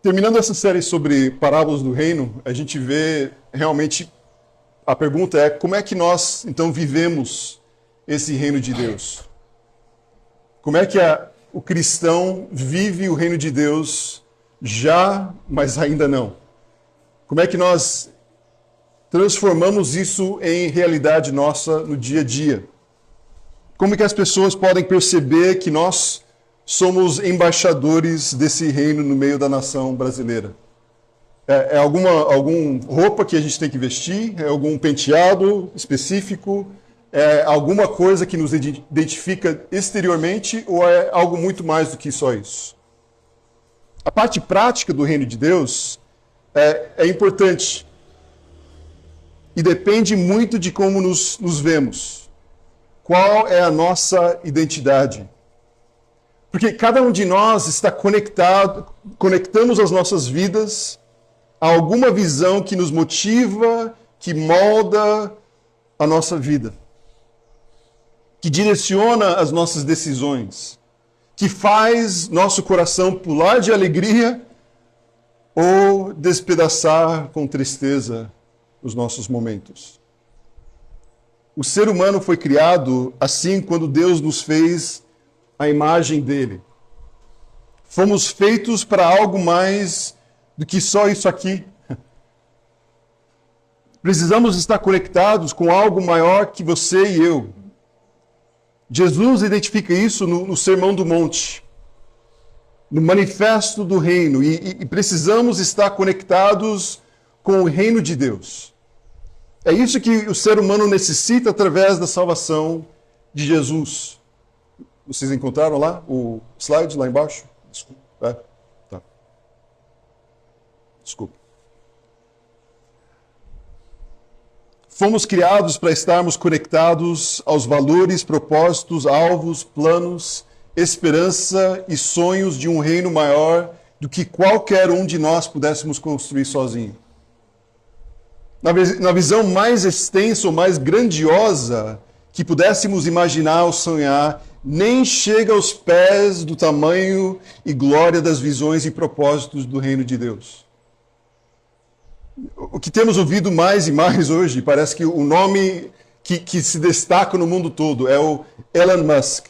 Terminando essa série sobre parábolas do reino, a gente vê realmente, a pergunta é como é que nós então vivemos esse reino de Deus? Como é que o cristão vive o reino de Deus já, mas ainda não? Como é que nós transformamos isso em realidade nossa no dia a dia? Como é que as pessoas podem perceber que nós somos embaixadores desse reino no meio da nação brasileira? É alguma roupa que a gente tem que vestir? É algum penteado específico? É alguma coisa que nos identifica exteriormente? Ou é algo muito mais do que só isso? A parte prática do reino de Deus é importante e depende muito de como nos vemos. Qual é a nossa identidade? Porque cada um de nós está conectamos as nossas vidas a alguma visão que nos motiva, que molda a nossa vida, que direciona as nossas decisões, que faz nosso coração pular de alegria ou despedaçar com tristeza os nossos momentos. O ser humano foi criado assim quando Deus nos fez a imagem dele. Fomos feitos para algo mais do que só isso aqui. Precisamos estar conectados com algo maior que você e eu. Jesus identifica isso no Sermão do Monte, no manifesto do reino, e precisamos estar conectados com o reino de Deus. É isso que o ser humano necessita através da salvação de Jesus. Vocês encontraram lá o slide lá embaixo? Desculpa. Tá. Desculpa. Fomos criados para estarmos conectados aos valores, propósitos, alvos, planos, esperança e sonhos de um reino maior do que qualquer um de nós pudéssemos construir sozinho. Na visão mais extensa ou mais grandiosa que pudéssemos imaginar ou sonhar, nem chega aos pés do tamanho e glória das visões e propósitos do reino de Deus. O que temos ouvido mais e mais hoje, parece que o nome que se destaca no mundo todo é o Elon Musk.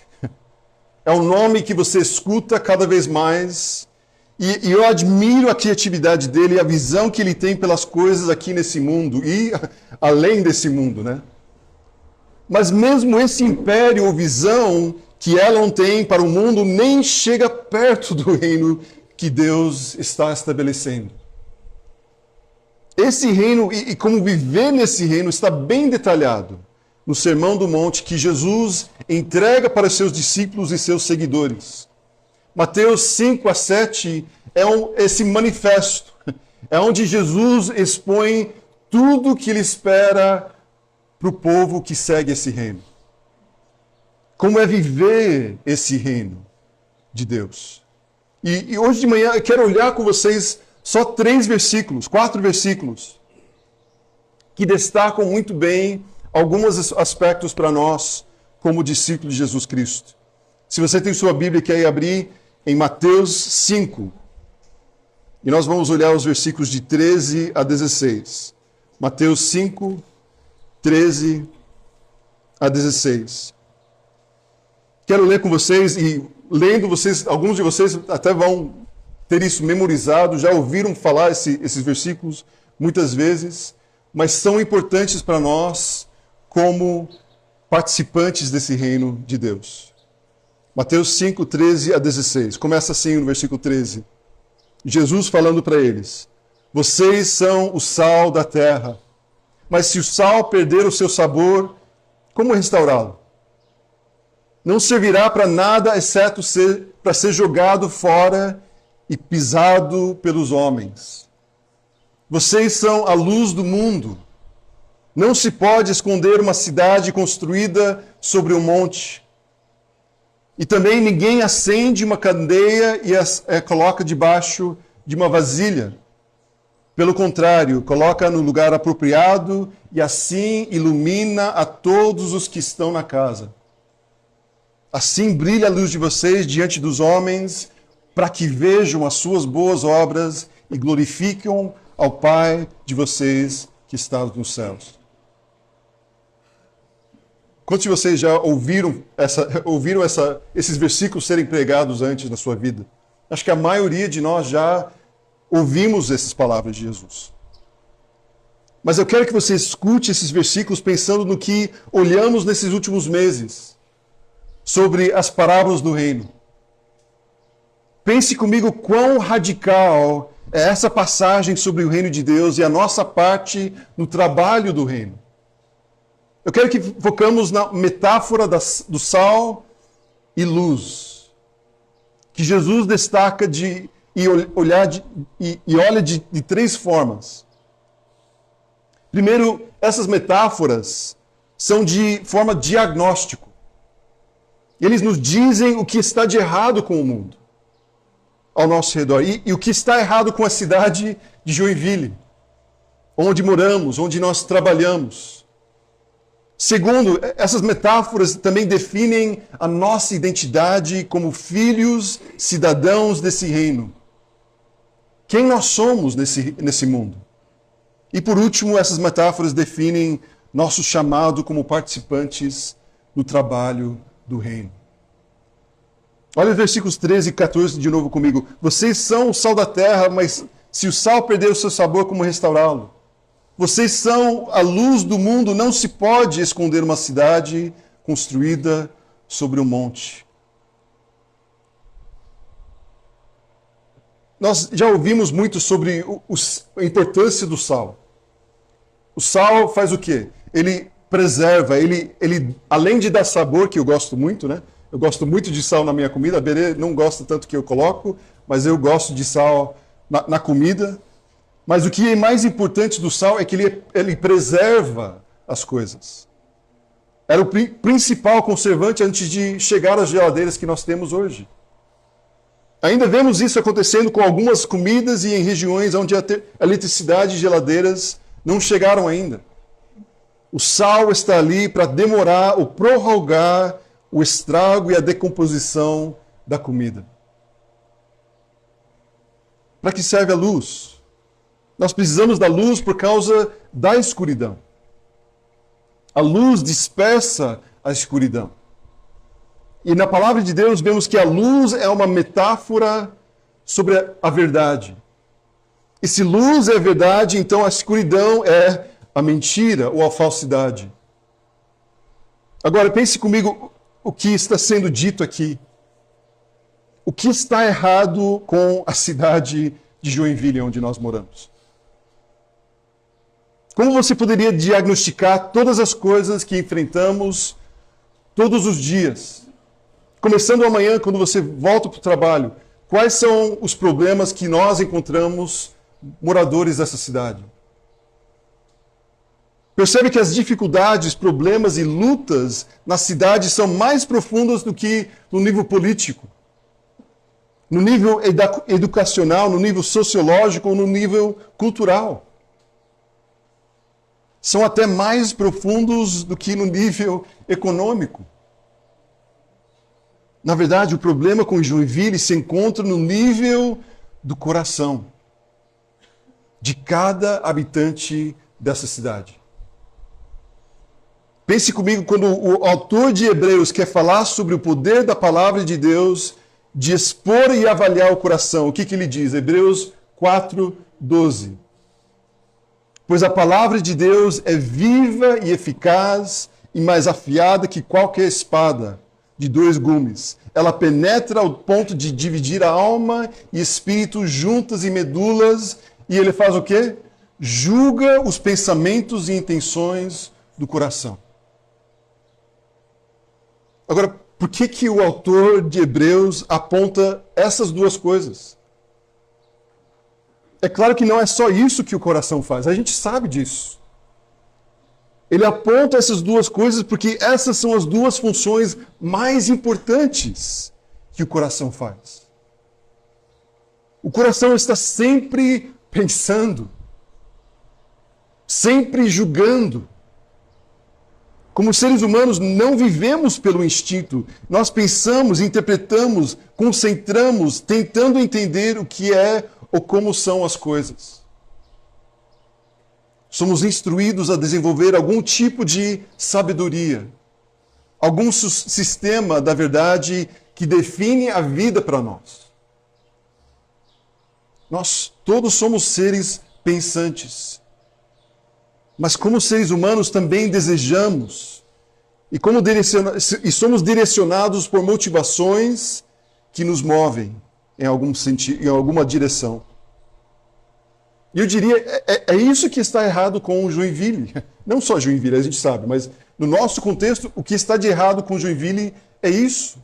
É um nome que você escuta cada vez mais. E eu admiro a criatividade dele e a visão que ele tem pelas coisas aqui nesse mundo e além desse mundo, né? Mas mesmo esse império ou visão que Elon tem para o mundo nem chega perto do reino que Deus está estabelecendo. Esse reino e como viver nesse reino está bem detalhado no Sermão do Monte que Jesus entrega para seus discípulos e seus seguidores. Mateus 5 a 7 esse manifesto. É onde Jesus expõe tudo o que ele espera para o povo que segue esse reino. Como é viver esse reino de Deus. E hoje de manhã eu quero olhar com vocês só 4 versículos, que destacam muito bem alguns aspectos para nós como discípulos de Jesus Cristo. Se você tem sua Bíblia, quer abrir em Mateus 5. E nós vamos olhar os versículos de 13 a 16. Mateus 5, 13 a 16. Quero ler com vocês, e lendo vocês, alguns de vocês até vão ter isso memorizado, já ouviram falar esses versículos muitas vezes, mas são importantes para nós como participantes desse reino de Deus. Mateus 5, 13 a 16. Começa assim no versículo 13. Jesus falando para eles: vocês são o sal da terra, mas se o sal perder o seu sabor, como restaurá-lo? Não servirá para nada, exceto para ser jogado fora e pisado pelos homens. Vocês são a luz do mundo. Não se pode esconder uma cidade construída sobre um monte. E também ninguém acende uma candeia e a coloca debaixo de uma vasilha. Pelo contrário, coloca no lugar apropriado e assim ilumina a todos os que estão na casa. Assim brilha a luz de vocês diante dos homens, para que vejam as suas boas obras e glorifiquem ao Pai de vocês que está nos céus. Quantos de vocês já ouviram esses versículos serem pregados antes na sua vida? Acho que a maioria de nós já ouvimos essas palavras de Jesus. Mas eu quero que você escute esses versículos pensando no que olhamos nesses últimos meses sobre as parábolas do reino. Pense comigo quão radical é essa passagem sobre o reino de Deus e a nossa parte no trabalho do reino. Eu quero que focamos na metáfora do sal e luz, que Jesus destaca e olha de três formas. Primeiro, essas metáforas são de forma diagnóstico. Eles nos dizem o que está de errado com o mundo ao nosso redor e o que está errado com a cidade de Joinville, onde moramos, onde nós trabalhamos. Segundo, essas metáforas também definem a nossa identidade como filhos, cidadãos desse reino. Quem nós somos nesse mundo? E por último, essas metáforas definem nosso chamado como participantes do trabalho do reino. Olha os versículos 13 e 14 de novo comigo. Vocês são o sal da terra, mas se o sal perder o seu sabor, como restaurá-lo? Vocês são a luz do mundo, não se pode esconder uma cidade construída sobre um monte. Nós já ouvimos muito sobre a importância do sal. O sal faz o quê? Ele preserva, ele além de dar sabor, que eu gosto muito, né? Eu gosto muito de sal na minha comida. A Berê não gosta tanto que eu coloco, mas eu gosto de sal na comida. Mas o que é mais importante do sal é que ele preserva as coisas. Era o principal conservante antes de chegar às geladeiras que nós temos hoje. Ainda vemos isso acontecendo com algumas comidas e em regiões onde a eletricidade e geladeiras não chegaram ainda. O sal está ali para demorar ou prorrogar o estrago e a decomposição da comida. Para que serve a luz? Nós precisamos da luz por causa da escuridão. A luz dispersa a escuridão. E na palavra de Deus vemos que a luz é uma metáfora sobre a verdade. E se luz é verdade, então a escuridão é a mentira ou a falsidade. Agora pense comigo o que está sendo dito aqui. O que está errado com a cidade de Joinville, onde nós moramos? Como você poderia diagnosticar todas as coisas que enfrentamos todos os dias? Começando amanhã, quando você volta para o trabalho, quais são os problemas que nós encontramos moradores dessa cidade? Percebe que as dificuldades, problemas e lutas na cidade são mais profundas do que no nível político, no nível educacional, no nível sociológico ou no nível cultural. São até mais profundos do que no nível econômico. Na verdade, o problema com Joinville se encontra no nível do coração de cada habitante dessa cidade. Pense comigo quando o autor de Hebreus quer falar sobre o poder da palavra de Deus de expor e avaliar o coração. O que ele diz? Hebreus 4:12. Pois a palavra de Deus é viva e eficaz e mais afiada que qualquer espada de 2 gumes. Ela penetra ao ponto de dividir a alma e espírito juntas e medulas. E ele faz o quê? Julga os pensamentos e intenções do coração. Agora, por que o autor de Hebreus aponta essas duas coisas? É claro que não é só isso que o coração faz, a gente sabe disso. Ele aponta essas duas coisas porque essas são as duas funções mais importantes que o coração faz. O coração está sempre pensando, sempre julgando. Como seres humanos, não vivemos pelo instinto. Nós pensamos, interpretamos, concentramos, tentando entender o que é ou como são as coisas. Somos instruídos a desenvolver algum tipo de sabedoria, algum sistema da verdade que define a vida para nós. Nós todos somos seres pensantes. Mas como seres humanos também desejamos e somos direcionados por motivações que nos movem em algum sentido, em alguma direção. E eu diria, é isso que está errado com o Joinville. Não só Joinville, a gente sabe, mas no nosso contexto, o que está de errado com Joinville é isso.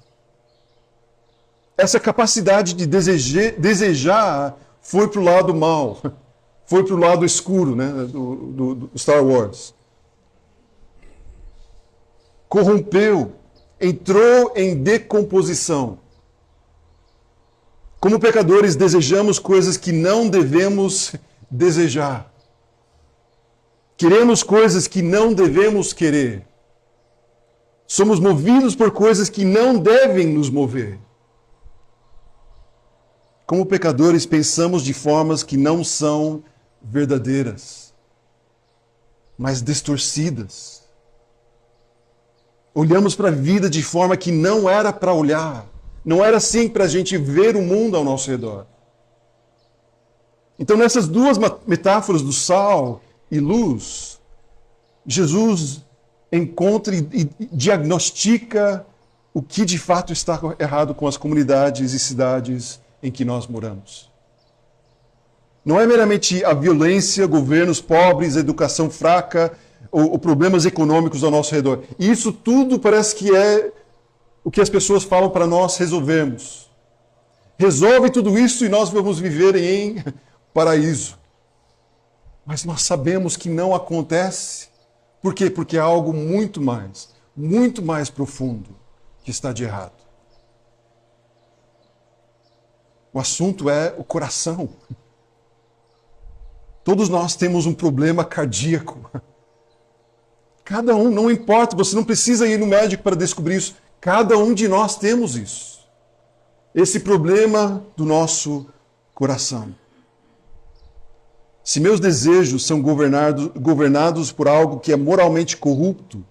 Essa capacidade de desejar foi para o lado mal. Foi para o lado escuro, né, do Star Wars. Corrompeu, entrou em decomposição. Como pecadores, desejamos coisas que não devemos desejar. Queremos coisas que não devemos querer. Somos movidos por coisas que não devem nos mover. Como pecadores, pensamos de formas que não são verdadeiras, mas distorcidas. Olhamos para a vida de forma que não era para olhar. Não era assim para a gente ver o mundo ao nosso redor. Então, nessas duas metáforas do sal e luz, Jesus encontra e diagnostica o que de fato está errado com as comunidades e cidades em que nós moramos. Não é meramente a violência, governos pobres, educação fraca ou problemas econômicos ao nosso redor. E isso tudo parece que é o que as pessoas falam para nós resolvermos. Resolve tudo isso e nós vamos viver em paraíso. Mas nós sabemos que não acontece. Por quê? Porque há algo muito mais profundo que está de errado. O assunto é o coração. Todos nós temos um problema cardíaco. Cada um, não importa, você não precisa ir no médico para descobrir isso. Cada um de nós temos isso. Esse problema do nosso coração. Se meus desejos são governados por algo que é moralmente corrupto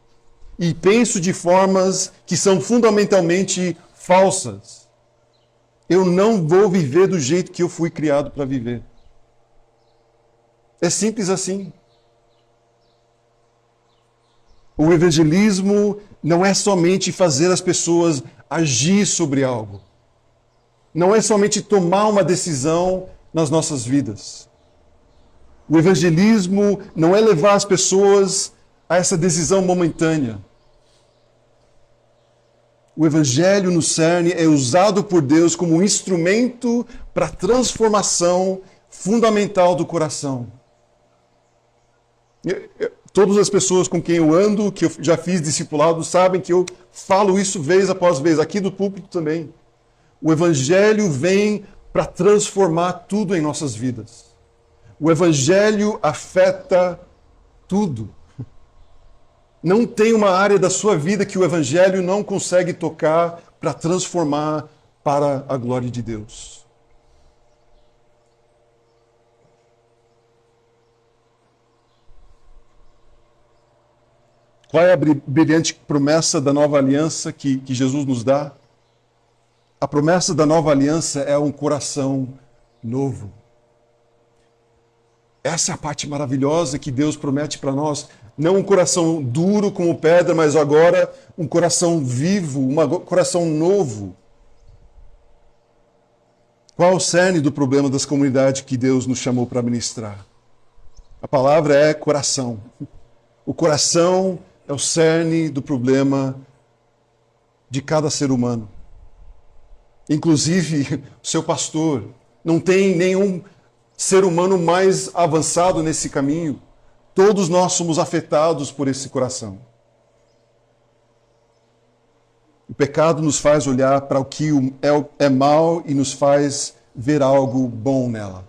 e penso de formas que são fundamentalmente falsas, eu não vou viver do jeito que eu fui criado para viver. É simples assim. O evangelismo não é somente fazer as pessoas agir sobre algo. Não é somente tomar uma decisão nas nossas vidas. O evangelismo não é levar as pessoas a essa decisão momentânea. O evangelho no cerne é usado por Deus como um instrumento para a transformação fundamental do coração. Todas as pessoas com quem eu ando, que eu já fiz discipulado, sabem que eu falo isso vez após vez, aqui do púlpito também. O evangelho vem para transformar tudo em nossas vidas. O evangelho afeta tudo. Não tem uma área da sua vida que o evangelho não consegue tocar para transformar para a glória de Deus. Qual é a brilhante promessa da nova aliança que Jesus nos dá? A promessa da nova aliança é um coração novo. Essa é a parte maravilhosa que Deus promete para nós. Não um coração duro como pedra, mas agora um coração vivo, um coração novo. Qual é o cerne do problema das comunidades que Deus nos chamou para ministrar? A palavra é coração. O coração é o cerne do problema de cada ser humano. Inclusive, o seu pastor. Não tem nenhum ser humano mais avançado nesse caminho. Todos nós somos afetados por esse coração. O pecado nos faz olhar para o que é mal e nos faz ver algo bom nela.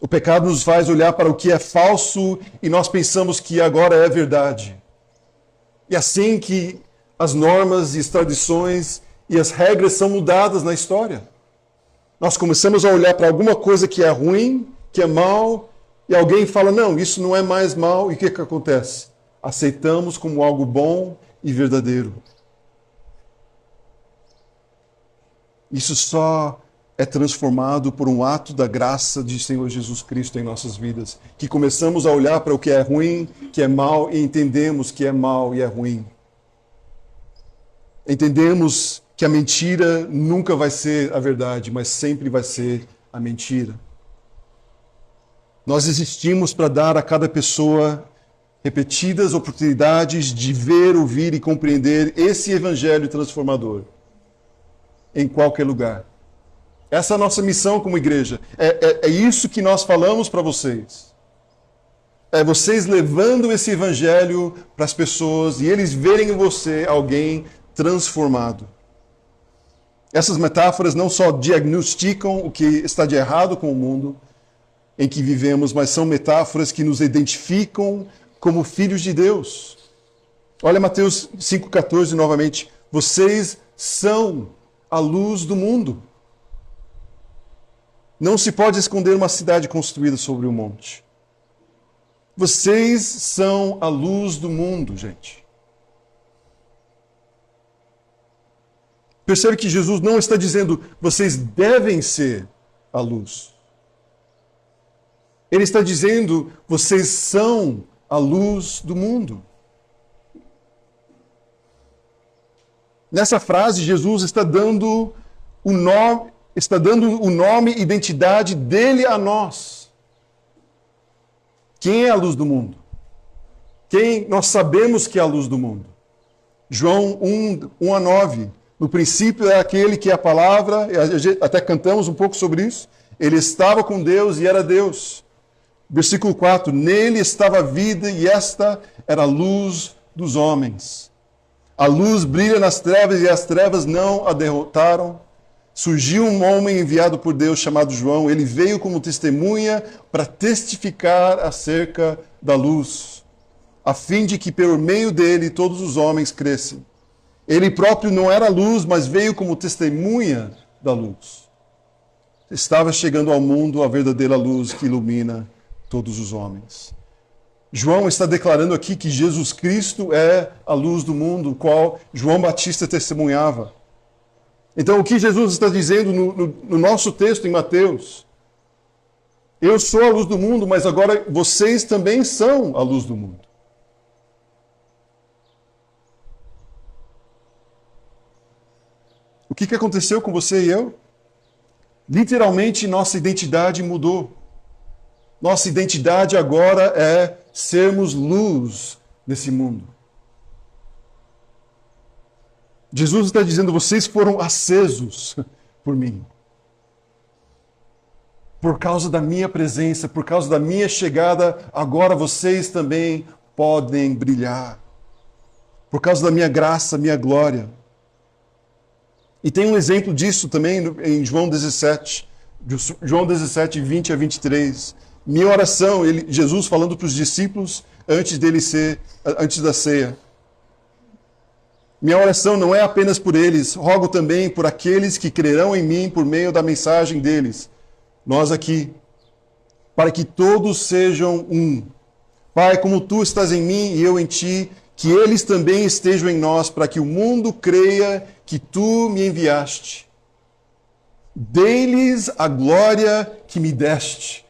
O pecado nos faz olhar para o que é falso e nós pensamos que agora é verdade. E assim que as normas e as tradições e as regras são mudadas na história. Nós começamos a olhar para alguma coisa que é ruim, que é mal, e alguém fala, não, isso não é mais mal, e o que acontece? Aceitamos como algo bom e verdadeiro. Isso só é transformado por um ato da graça de Senhor Jesus Cristo em nossas vidas. Que começamos a olhar para o que é ruim, que é mal, e entendemos que é mal e é ruim. Entendemos que a mentira nunca vai ser a verdade, mas sempre vai ser a mentira. Nós existimos para dar a cada pessoa repetidas oportunidades de ver, ouvir e compreender esse evangelho transformador em qualquer lugar. Essa é a nossa missão como igreja. É isso que nós falamos para vocês. É vocês levando esse evangelho para as pessoas e eles verem em você alguém transformado. Essas metáforas não só diagnosticam o que está de errado com o mundo em que vivemos, mas são metáforas que nos identificam como filhos de Deus. Olha Mateus 5,14 novamente. Vocês são a luz do mundo. Não se pode esconder uma cidade construída sobre um monte. Vocês são a luz do mundo, gente. Percebe que Jesus não está dizendo, vocês devem ser a luz. Ele está dizendo, vocês são a luz do mundo. Nessa frase, Jesus está dando o nome e identidade dele a nós. Quem é a luz do mundo? Quem nós sabemos que é a luz do mundo? João 1:9. No princípio é aquele que é a palavra, até cantamos um pouco sobre isso. Ele estava com Deus e era Deus. Versículo 4. Nele estava a vida e esta era a luz dos homens. A luz brilha nas trevas e as trevas não a derrotaram. Surgiu um homem enviado por Deus chamado João. Ele veio como testemunha para testificar acerca da luz, a fim de que por meio dele todos os homens crescem. Ele próprio não era luz, mas veio como testemunha da luz. Estava chegando ao mundo a verdadeira luz que ilumina todos os homens. João está declarando aqui que Jesus Cristo é a luz do mundo, o qual João Batista testemunhava. Então, o que Jesus está dizendo no nosso texto em Mateus? Eu sou a luz do mundo, mas agora vocês também são a luz do mundo. O que aconteceu com você e eu? Literalmente, nossa identidade mudou. Nossa identidade agora é sermos luz nesse mundo. Jesus está dizendo, vocês foram acesos por mim. Por causa da minha presença, por causa da minha chegada, agora vocês também podem brilhar. Por causa da minha graça, minha glória. E tem um exemplo disso também em João 17. João 17, 20 a 23. Minha oração, Jesus falando para os discípulos antes da ceia. Minha oração não é apenas por eles, rogo também por aqueles que crerão em mim por meio da mensagem deles. Nós aqui, para que todos sejam um. Pai, como tu estás em mim e eu em ti, que eles também estejam em nós, para que o mundo creia que tu me enviaste. Dê-lhes a glória que me deste,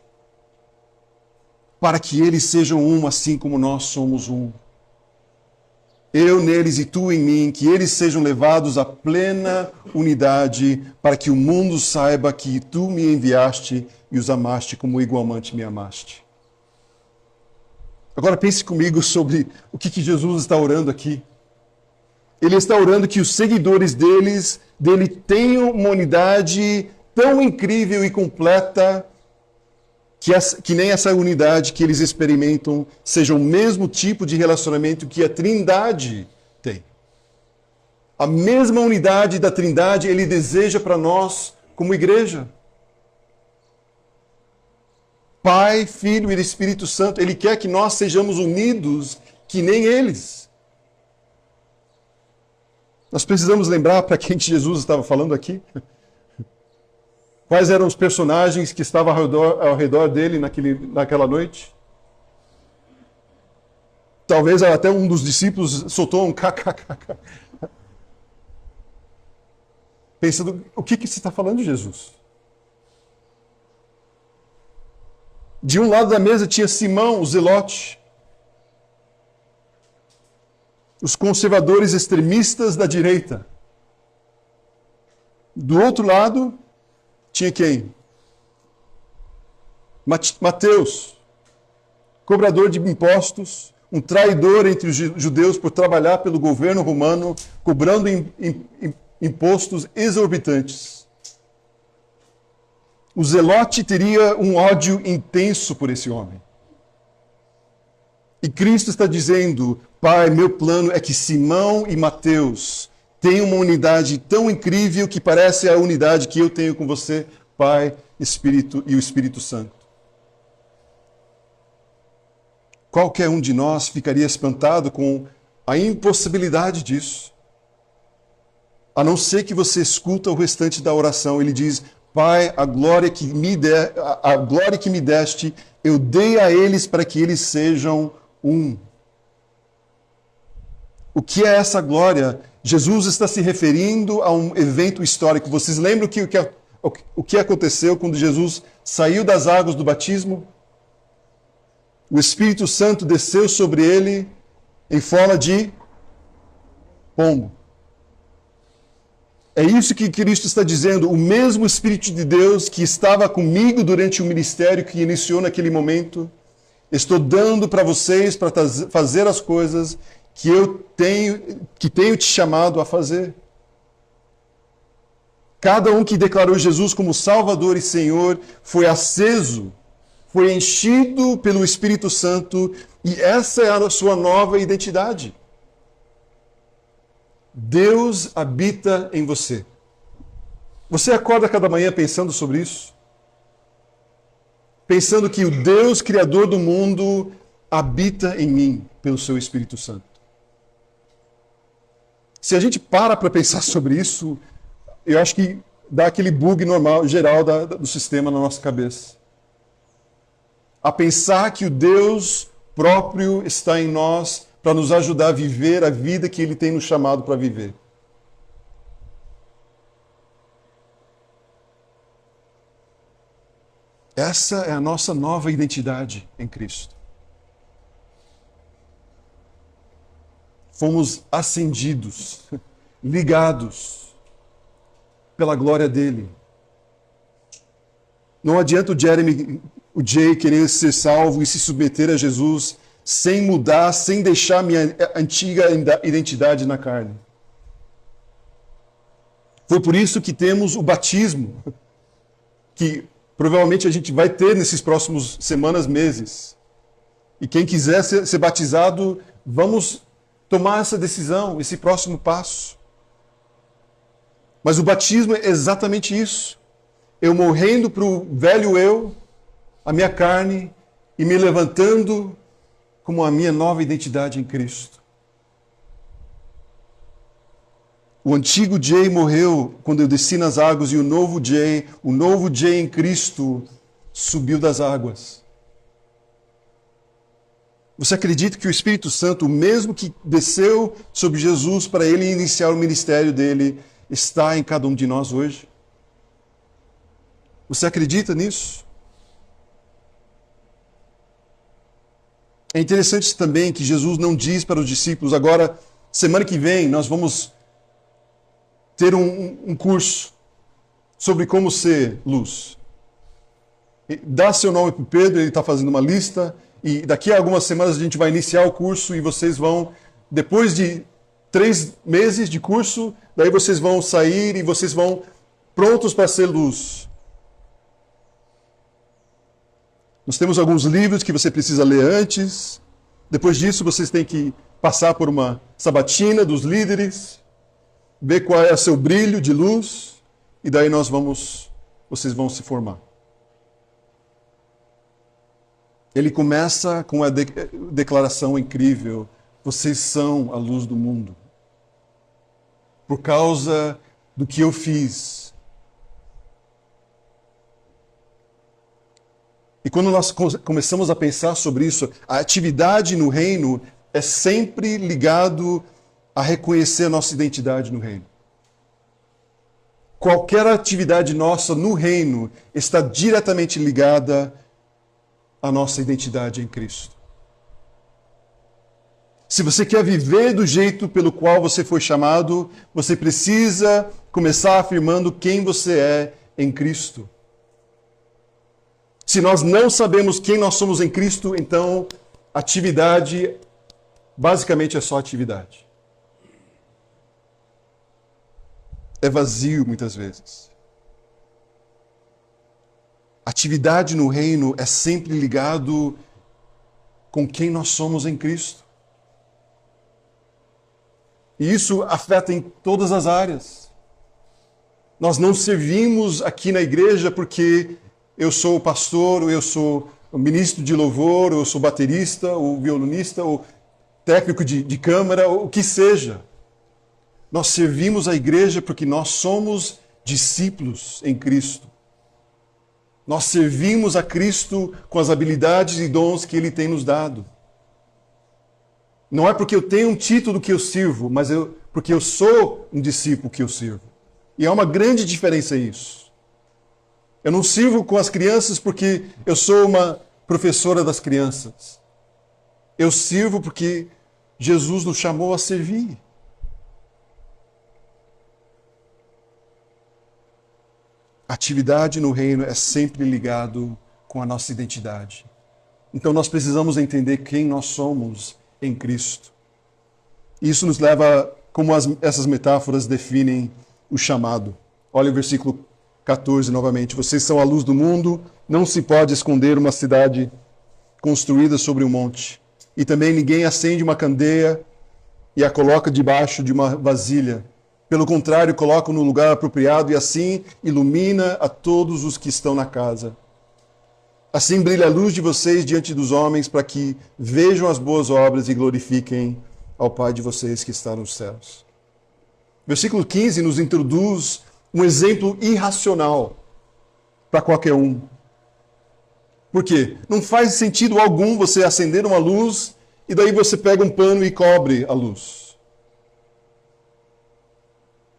para que eles sejam um, assim como nós somos um. Eu neles e tu em mim, que eles sejam levados à plena unidade, para que o mundo saiba que tu me enviaste e os amaste como igualmente me amaste. Agora pense comigo sobre o que Jesus está orando aqui. Ele está orando que os seguidores dele tenham uma unidade tão incrível e completa que nem essa unidade que eles experimentam seja o mesmo tipo de relacionamento que a Trindade tem. A mesma unidade da Trindade ele deseja para nós como igreja. Pai, Filho e Espírito Santo, ele quer que nós sejamos unidos que nem eles. Nós precisamos lembrar para quem que Jesus estava falando aqui. Quais eram os personagens que estavam ao redor dele naquela noite? Talvez até um dos discípulos soltou um kkkk. Pensando, o que você está falando, Jesus? De um lado da mesa tinha Simão, o zelote. Os conservadores extremistas da direita. Do outro lado, tinha quem? Mateus, cobrador de impostos, um traidor entre os judeus por trabalhar pelo governo romano, cobrando impostos exorbitantes. O zelote teria um ódio intenso por esse homem. E Cristo está dizendo, Pai, meu plano é que Simão e Mateus tenham uma unidade tão incrível que parece a unidade que eu tenho com você, Pai, Espírito e o Espírito Santo. Qualquer um de nós ficaria espantado com a impossibilidade disso. A não ser que você escuta o restante da oração. Ele diz, Pai, a glória que me deste, eu dei a eles para que eles sejam um. O que é essa glória? Jesus está se referindo a um evento histórico. Vocês lembram o que aconteceu quando Jesus saiu das águas do batismo? O Espírito Santo desceu sobre ele em forma de pombo. É isso que Cristo está dizendo. O mesmo Espírito de Deus que estava comigo durante o ministério que iniciou naquele momento, estou dando para vocês para fazer as coisas que tenho te chamado a fazer. Cada um que declarou Jesus como Salvador e Senhor foi aceso, foi enchido pelo Espírito Santo, e essa é a sua nova identidade. Deus habita em você. Você acorda cada manhã pensando sobre isso? Pensando que o Deus Criador do mundo habita em mim pelo seu Espírito Santo. Se a gente para pensar sobre isso, eu acho que dá aquele bug normal, geral do sistema na nossa cabeça. A pensar que o Deus próprio está em nós para nos ajudar a viver a vida que Ele tem nos chamado para viver. Essa é a nossa nova identidade em Cristo. Fomos acendidos, ligados pela glória dele. Não adianta o Jay querer ser salvo e se submeter a Jesus sem mudar, sem deixar minha antiga identidade na carne. Foi por isso que temos o batismo, que provavelmente a gente vai ter nesses próximos semanas, meses. E quem quiser ser batizado, vamos tomar essa decisão, esse próximo passo. Mas o batismo é exatamente isso. Eu morrendo para o velho eu, a minha carne, e me levantando como a minha nova identidade em Cristo. O antigo Jay morreu quando eu desci nas águas e o novo Jay em Cristo subiu das águas. Você acredita que o Espírito Santo, o mesmo que desceu sobre Jesus para ele iniciar o ministério dele, está em cada um de nós hoje? Você acredita nisso? É interessante também que Jesus não diz para os discípulos, agora, semana que vem, nós vamos ter um curso sobre como ser luz. Dá seu nome para o Pedro, ele está fazendo uma lista, e daqui a algumas semanas a gente vai iniciar o curso e vocês vão, depois de 3 meses de curso, daí vocês vão sair e vocês vão prontos para ser luz. Nós temos alguns livros que você precisa ler antes. Depois disso, vocês têm que passar por uma sabatina dos líderes, ver qual é o seu brilho de luz, e daí vocês vão se formar. Ele começa com a declaração incrível: vocês são a luz do mundo. por causa do que eu fiz. E quando nós começamos a pensar sobre isso, a atividade no reino é sempre ligado a reconhecer a nossa identidade no reino. Qualquer atividade nossa no reino está diretamente ligada à nossa identidade em Cristo. Se você quer viver do jeito pelo qual você foi chamado, você precisa começar afirmando quem você é em Cristo. Se nós não sabemos quem nós somos em Cristo, então atividade basicamente é só atividade. É vazio muitas vezes. Atividade no reino é sempre ligado com quem nós somos em Cristo. E isso afeta em todas as áreas. Nós não servimos aqui na igreja porque eu sou o pastor, ou eu sou o ministro de louvor, ou eu sou baterista, ou violonista, ou técnico de câmara, ou o que seja. Nós servimos a igreja porque nós somos discípulos em Cristo. Nós servimos a Cristo com as habilidades e dons que Ele tem nos dado. Não é porque eu tenho um título que eu sirvo, mas porque eu sou um discípulo que eu sirvo. E há uma grande diferença isso. Eu não sirvo com as crianças porque eu sou uma professora das crianças. Eu sirvo porque Jesus nos chamou a servir. Atividade no reino é sempre ligado com a nossa identidade. Então nós precisamos entender quem nós somos em Cristo. Isso nos leva, como essas metáforas definem o chamado. Olha o versículo 14 novamente. Vocês são a luz do mundo, não se pode esconder uma cidade construída sobre um monte. E também ninguém acende uma candeia e a coloca debaixo de uma vasilha. Pelo contrário, coloca no lugar apropriado e assim ilumina a todos os que estão na casa. Assim brilha a luz de vocês diante dos homens para que vejam as boas obras e glorifiquem ao Pai de vocês que está nos céus. Versículo 15 nos introduz um exemplo irracional para qualquer um. Por quê? Não faz sentido algum você acender uma luz e daí você pega um pano e cobre a luz.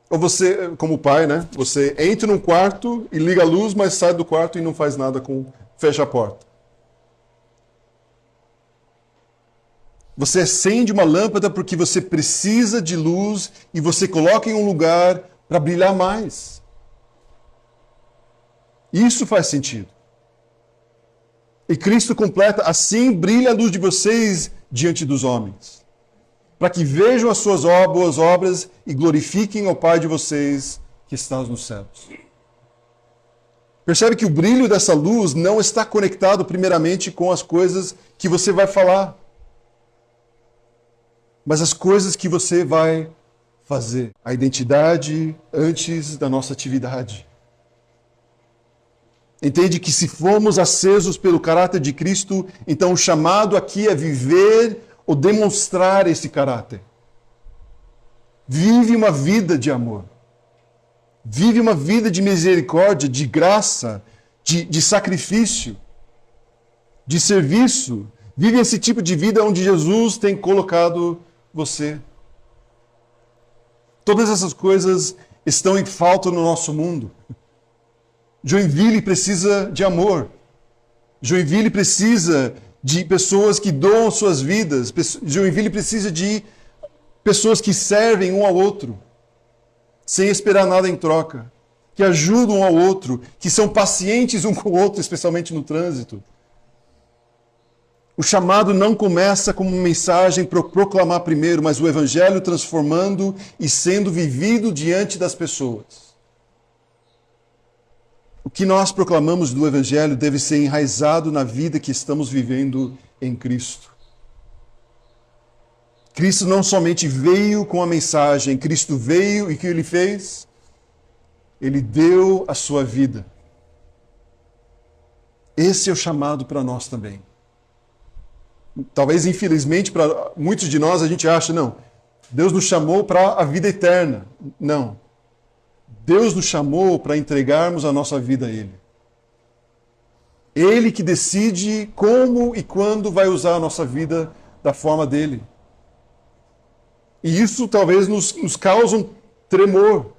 Ou você, como pai, né? Você entra num quarto e liga a luz, mas sai do quarto e não faz nada fecha a porta. Você acende uma lâmpada porque você precisa de luz e você coloca em um lugar para brilhar mais. Isso faz sentido. E Cristo completa, assim brilha a luz de vocês diante dos homens, para que vejam as suas boas obras e glorifiquem ao Pai de vocês que está nos céus. Percebe que o brilho dessa luz não está conectado primeiramente com as coisas que você vai falar, mas as coisas que você vai fazer. A identidade antes da nossa atividade. Entende que se formos acesos pelo caráter de Cristo, então o chamado aqui é viver ou demonstrar esse caráter. Vive uma vida de amor. Vive uma vida de misericórdia, de graça, de sacrifício, de serviço. Vive esse tipo de vida onde Jesus tem colocado você. Todas essas coisas estão em falta no nosso mundo. Joinville precisa de amor. Joinville precisa de pessoas que doam suas vidas. Joinville precisa de pessoas que servem um ao outro, sem esperar nada em troca, que ajudam um ao outro, que são pacientes um com o outro, especialmente no trânsito. O chamado não começa como uma mensagem para proclamar primeiro, mas o Evangelho transformando e sendo vivido diante das pessoas. O que nós proclamamos do Evangelho deve ser enraizado na vida que estamos vivendo em Cristo. Cristo não somente veio com a mensagem, Cristo veio e o que Ele fez? Ele deu a sua vida. Esse é o chamado para nós também. Talvez, infelizmente, para muitos de nós, a gente acha, não, Deus nos chamou para a vida eterna. Não. Deus nos chamou para entregarmos a nossa vida a Ele. Ele que decide como e quando vai usar a nossa vida da forma dele. E isso talvez nos cause um tremor.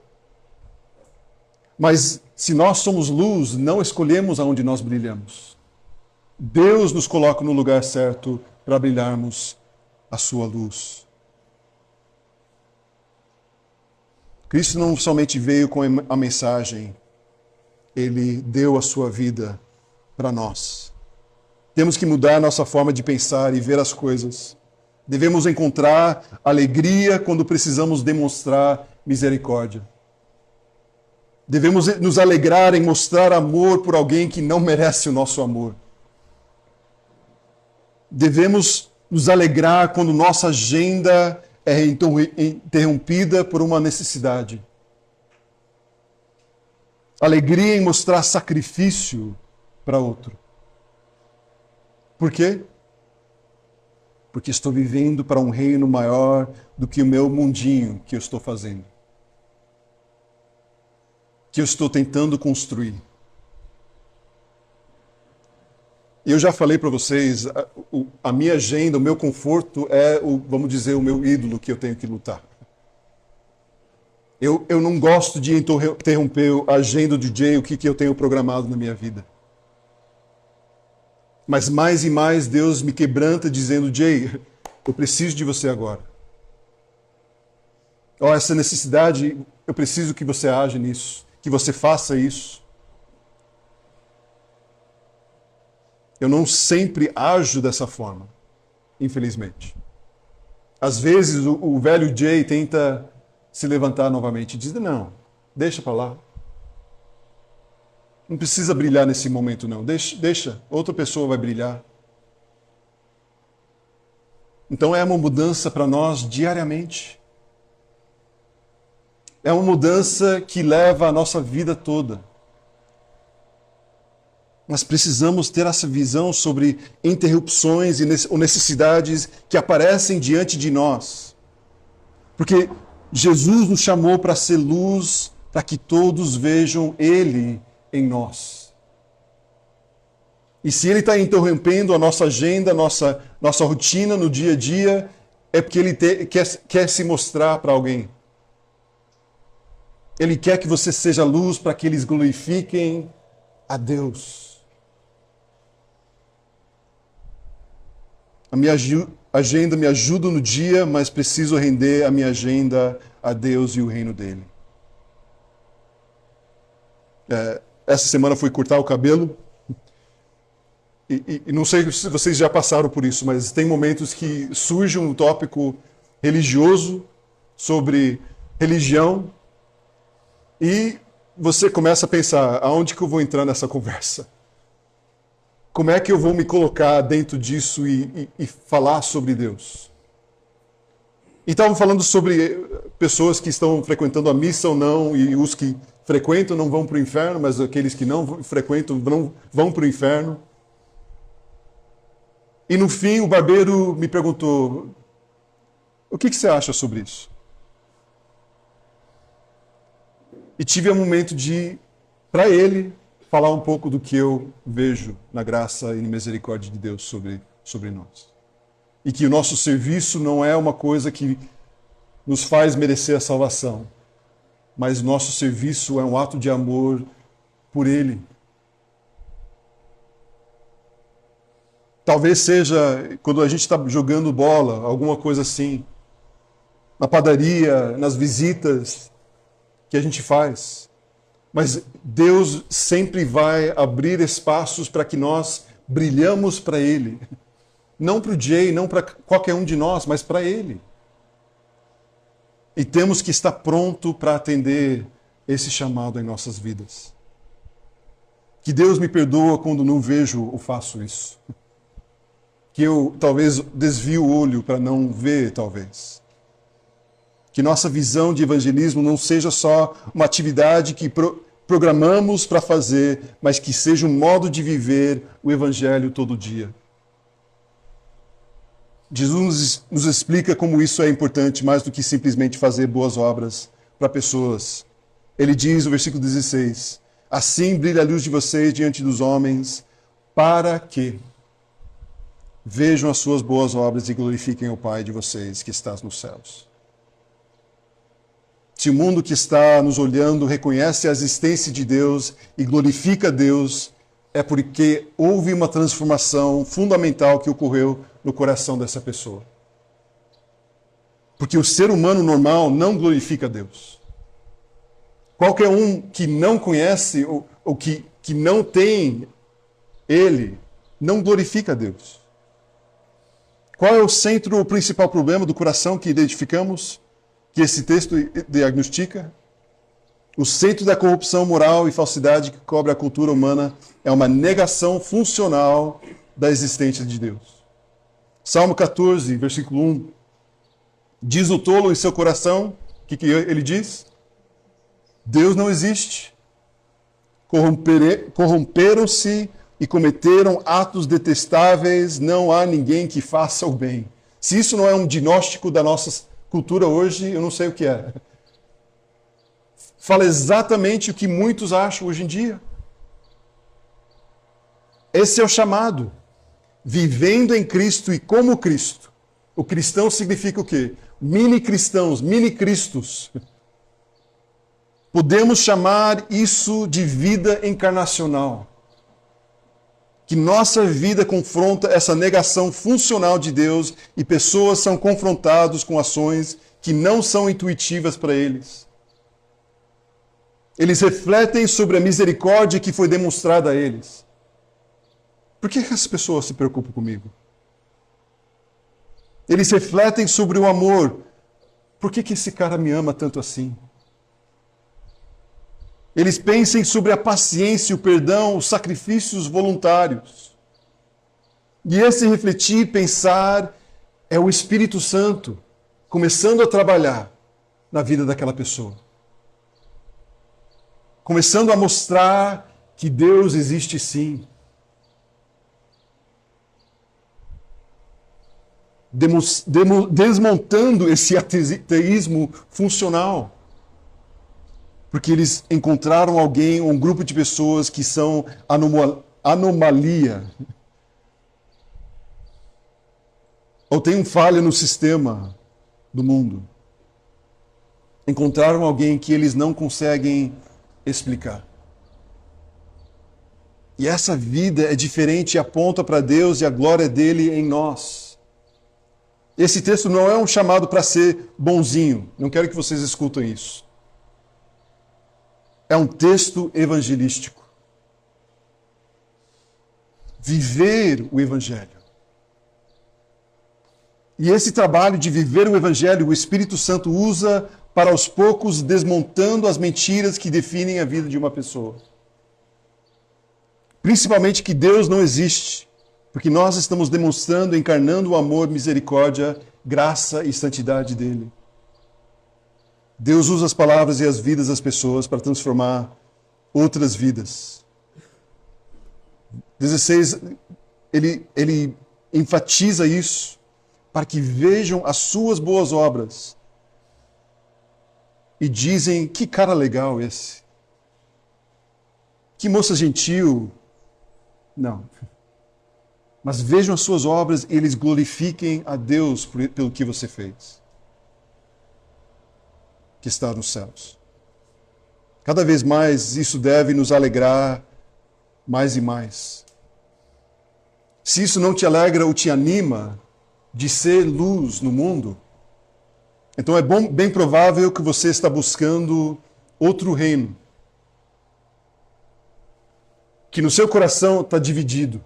Mas se nós somos luz, não escolhemos aonde nós brilhamos. Deus nos coloca no lugar certo para brilharmos a sua luz. Cristo não somente veio com a mensagem, Ele deu a sua vida para nós. Temos que mudar nossa forma de pensar e ver as coisas. Devemos encontrar alegria quando precisamos demonstrar misericórdia. Devemos nos alegrar em mostrar amor por alguém que não merece o nosso amor. Devemos nos alegrar quando nossa agenda é interrompida por uma necessidade. Alegria em mostrar sacrifício para outro. Por quê? Porque estou vivendo para um reino maior do que o meu mundinho que eu estou fazendo. Que eu estou tentando construir. Eu já falei para vocês, a minha agenda, o meu conforto é, vamos dizer, o meu ídolo que eu tenho que lutar. Eu não gosto de interromper a agenda do Jay, o que eu tenho programado na minha vida. Mas mais e mais Deus me quebranta dizendo, Jay, eu preciso de você agora. Essa necessidade, eu preciso que você age nisso, que você faça isso. Eu não sempre ajo dessa forma, infelizmente. Às vezes o velho Jay tenta se levantar novamente e diz, não, deixa para lá. Não precisa brilhar nesse momento, não. Deixa, outra pessoa vai brilhar. Então é uma mudança para nós diariamente. É uma mudança que leva a nossa vida toda. Nós precisamos ter essa visão sobre interrupções ou necessidades que aparecem diante de nós. Porque Jesus nos chamou para ser luz, para que todos vejam Ele em nós. E se Ele está interrompendo a nossa agenda, nossa rotina no dia a dia, é porque Ele quer se mostrar para alguém. Ele quer que você seja luz para que eles glorifiquem a Deus. A minha agenda me ajuda no dia, mas preciso render a minha agenda a Deus e o reino dele. Essa semana fui cortar o cabelo. E não sei se vocês já passaram por isso, mas tem momentos que surge um tópico religioso sobre religião e você começa a pensar, aonde que eu vou entrar nessa conversa? Como é que eu vou me colocar dentro disso e falar sobre Deus? E estavam falando sobre pessoas que estão frequentando a missa ou não, e os que frequentam não vão para o inferno, mas aqueles que não frequentam vão para o inferno. E no fim o barbeiro me perguntou, o que você acha sobre isso? E tive um momento de, para ele, falar um pouco do que eu vejo na graça e na misericórdia de Deus sobre nós. E que o nosso serviço não é uma coisa que nos faz merecer a salvação, mas o nosso serviço é um ato de amor por Ele. Talvez seja quando a gente está jogando bola, alguma coisa assim, na padaria, nas visitas que a gente faz. Mas Deus sempre vai abrir espaços para que nós brilhamos para Ele. Não para o Jay, não para qualquer um de nós, mas para Ele. E temos que estar pronto para atender esse chamado em nossas vidas. Que Deus me perdoa quando não vejo ou faço isso. Que eu talvez desvie o olho para não ver, talvez. Que nossa visão de evangelismo não seja só uma atividade que programamos para fazer, mas que seja um modo de viver o evangelho todo dia. Jesus nos explica como isso é importante, mais do que simplesmente fazer boas obras para pessoas. Ele diz no versículo 16, assim brilha a luz de vocês diante dos homens, para que vejam as suas boas obras e glorifiquem o Pai de vocês que está nos céus. Se o mundo que está nos olhando reconhece a existência de Deus e glorifica Deus, é porque houve uma transformação fundamental que ocorreu no coração dessa pessoa. Porque o ser humano normal não glorifica Deus. Qualquer um que não conhece ou que não tem Ele, não glorifica Deus. Qual é o centro, o principal problema do coração que identificamos, que esse texto diagnostica? O centro da corrupção moral e falsidade que cobre a cultura humana é uma negação funcional da existência de Deus. Salmo 14, versículo 1. Diz o tolo em seu coração, o que ele diz? Deus não existe. Corromperam-se e cometeram atos detestáveis, não há ninguém que faça o bem. Se isso não é um diagnóstico da nossa cultura hoje, eu não sei o que é. Fala exatamente o que muitos acham hoje em dia. Esse é o chamado. Vivendo em Cristo e como Cristo. O cristão significa o quê? Mini-cristãos, mini-cristos. Podemos chamar isso de vida encarnacional. Que nossa vida confronta essa negação funcional de Deus e pessoas são confrontadas com ações que não são intuitivas para eles. Eles refletem sobre a misericórdia que foi demonstrada a eles. Por que as pessoas se preocupam comigo? Eles refletem sobre o amor. Por que esse cara me ama tanto assim? Eles pensem sobre a paciência, o perdão, os sacrifícios voluntários. E esse refletir, pensar, é o Espírito Santo começando a trabalhar na vida daquela pessoa. Começando a mostrar que Deus existe sim. Desmontando esse ateísmo funcional. Porque eles encontraram alguém, um grupo de pessoas que são anomalia. Ou tem um falha no sistema do mundo. Encontraram alguém que eles não conseguem explicar. E essa vida é diferente e aponta para Deus e a glória dele em nós. Esse texto não é um chamado para ser bonzinho. Não quero que vocês escutem isso. É um texto evangelístico. Viver o Evangelho. E esse trabalho de viver o Evangelho, o Espírito Santo usa para aos poucos desmontando as mentiras que definem a vida de uma pessoa. Principalmente que Deus não existe, porque nós estamos demonstrando, encarnando o amor, misericórdia, graça e santidade dele. Deus usa as palavras e as vidas das pessoas para transformar outras vidas. 16, ele enfatiza isso para que vejam as suas boas obras e dizem, que cara legal esse. Que moça gentil. Não. Mas vejam as suas obras e eles glorifiquem a Deus pelo que você fez. Que está nos céus. Cada vez mais isso deve nos alegrar mais e mais. Se isso não te alegra ou te anima de ser luz no mundo, então é bem provável que você está buscando outro reino. Que no seu coração está dividido.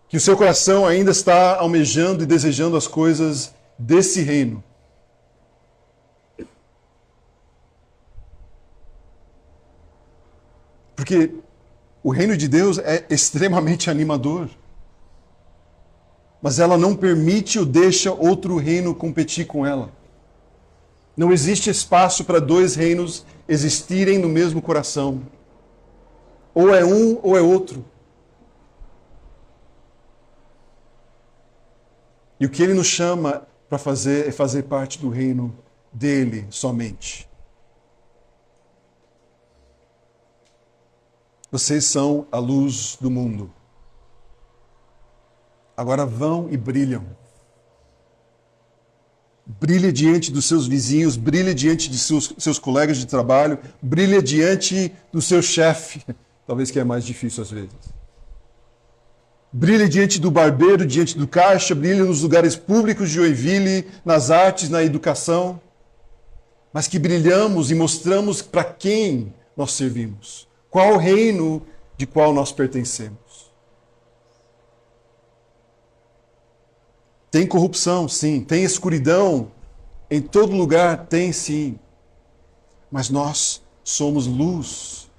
Que o seu coração ainda está almejando e desejando as coisas desse reino. Porque o reino de Deus é extremamente animador. Mas ela não permite ou deixa outro reino competir com ela. Não existe espaço para dois reinos existirem no mesmo coração. Ou é um ou é outro. E o que Ele nos chama para fazer é fazer parte do reino dele somente. Vocês são a luz do mundo. Agora vão e brilham. Brilha diante dos seus vizinhos, brilha diante de seus colegas de trabalho, brilha diante do seu chefe, talvez que é mais difícil às vezes. Brilha diante do barbeiro, diante do caixa, brilha nos lugares públicos de Joinville, nas artes, na educação. Mas que brilhamos e mostramos para quem nós servimos. Qual o reino de qual nós pertencemos. Tem corrupção, sim. Tem escuridão. Em todo lugar tem, sim. Mas nós somos luz,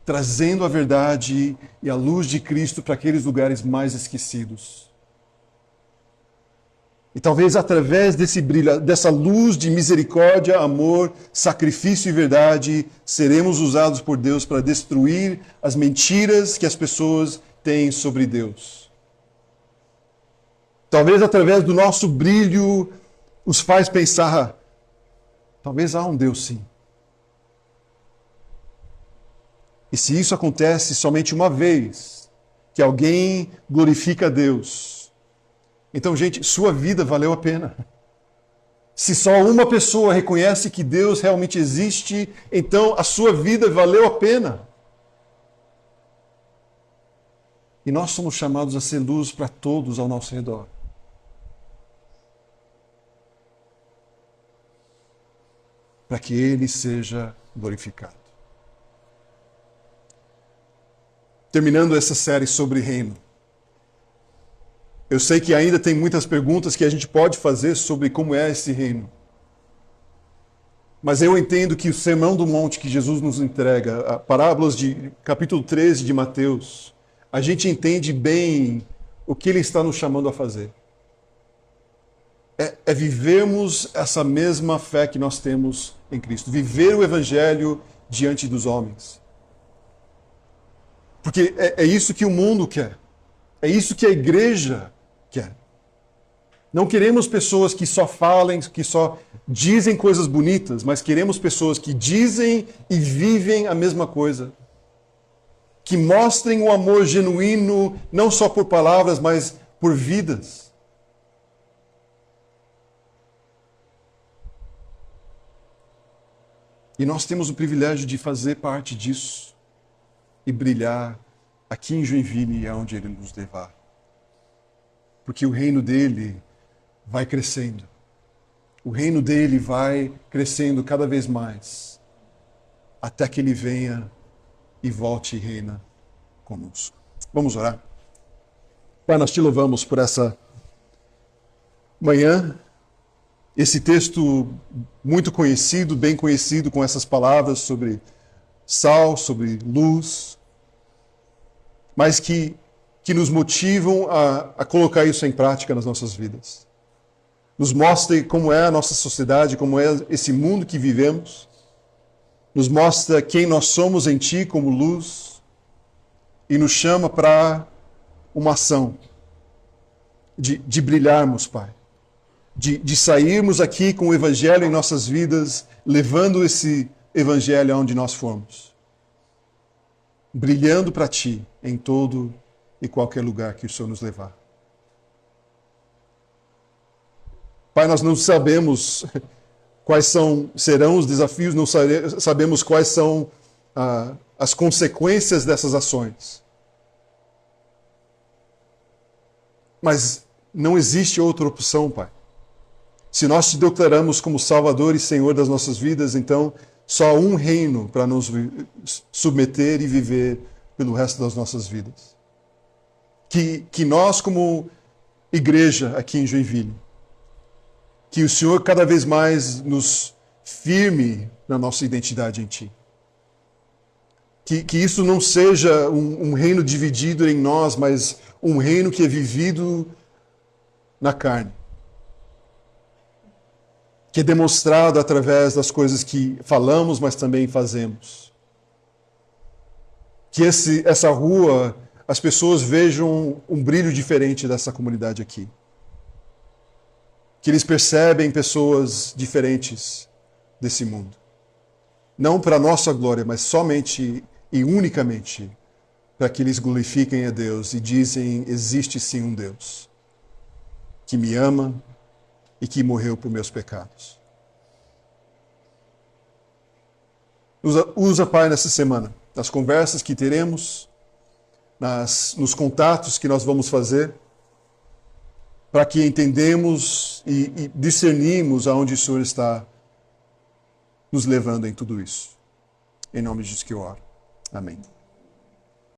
trazendo a verdade e a luz de Cristo para aqueles lugares mais esquecidos. E talvez através desse brilho, dessa luz de misericórdia, amor, sacrifício e verdade, seremos usados por Deus para destruir as mentiras que as pessoas têm sobre Deus. Talvez através do nosso brilho os faz pensar, talvez há um Deus sim. E se isso acontece somente uma vez, que alguém glorifica a Deus, então, gente, sua vida valeu a pena. Se só uma pessoa reconhece que Deus realmente existe, então a sua vida valeu a pena. E nós somos chamados a ser luz para todos ao nosso redor. Para que Ele seja glorificado. Terminando essa série sobre reino. Eu sei que ainda tem muitas perguntas que a gente pode fazer sobre como é esse reino. Mas eu entendo que o Sermão do Monte que Jesus nos entrega, a parábolas de capítulo 13 de Mateus, a gente entende bem o que Ele está nos chamando a fazer. É vivermos essa mesma fé que nós temos em Cristo. Viver o Evangelho diante dos homens. Porque é isso que o mundo quer. É isso que a igreja quer. Não queremos pessoas que só falem, que só dizem coisas bonitas, mas queremos pessoas que dizem e vivem a mesma coisa. Que mostrem o amor genuíno, não só por palavras, mas por vidas. E nós temos o privilégio de fazer parte disso e brilhar aqui em Joinville e aonde Ele nos levar. Porque o reino dele vai crescendo. O reino dele vai crescendo cada vez mais. Até que Ele venha e volte e reina conosco. Vamos orar? Pai, nós te louvamos por essa manhã. Esse texto muito conhecido, bem conhecido, com essas palavras sobre sal, sobre luz, mas que nos motivam a colocar isso em prática nas nossas vidas. Nos mostra como é a nossa sociedade, como é esse mundo que vivemos. Nos mostra quem nós somos em Ti como luz e nos chama para uma ação de brilharmos, Pai. De sairmos aqui com o Evangelho em nossas vidas, levando esse Evangelho aonde nós formos. Brilhando para Ti em todo e qualquer lugar que o Senhor nos levar. Pai, nós não sabemos quais serão os desafios, não sabemos quais são as consequências dessas ações. Mas não existe outra opção, Pai. Se nós te declaramos como Salvador e Senhor das nossas vidas, então só há um reino para nos submeter e viver pelo resto das nossas vidas. Que nós, como igreja aqui em Joinville, que o Senhor cada vez mais nos firme na nossa identidade em Ti. Que isso não seja um reino dividido em nós, mas um reino que é vivido na carne. Que é demonstrado através das coisas que falamos, mas também fazemos. Que essa rua, as pessoas vejam um brilho diferente dessa comunidade aqui. que eles percebem pessoas diferentes desse mundo. Não para a nossa glória, mas somente e unicamente para que eles glorifiquem a Deus e dizem, existe sim um Deus que me ama e que morreu por meus pecados. Usa, Pai, nessa semana, nas conversas que teremos, nos contatos que nós vamos fazer, para que entendemos e discernimos aonde o Senhor está nos levando em tudo isso. Em nome de Jesus que eu oro. Amém.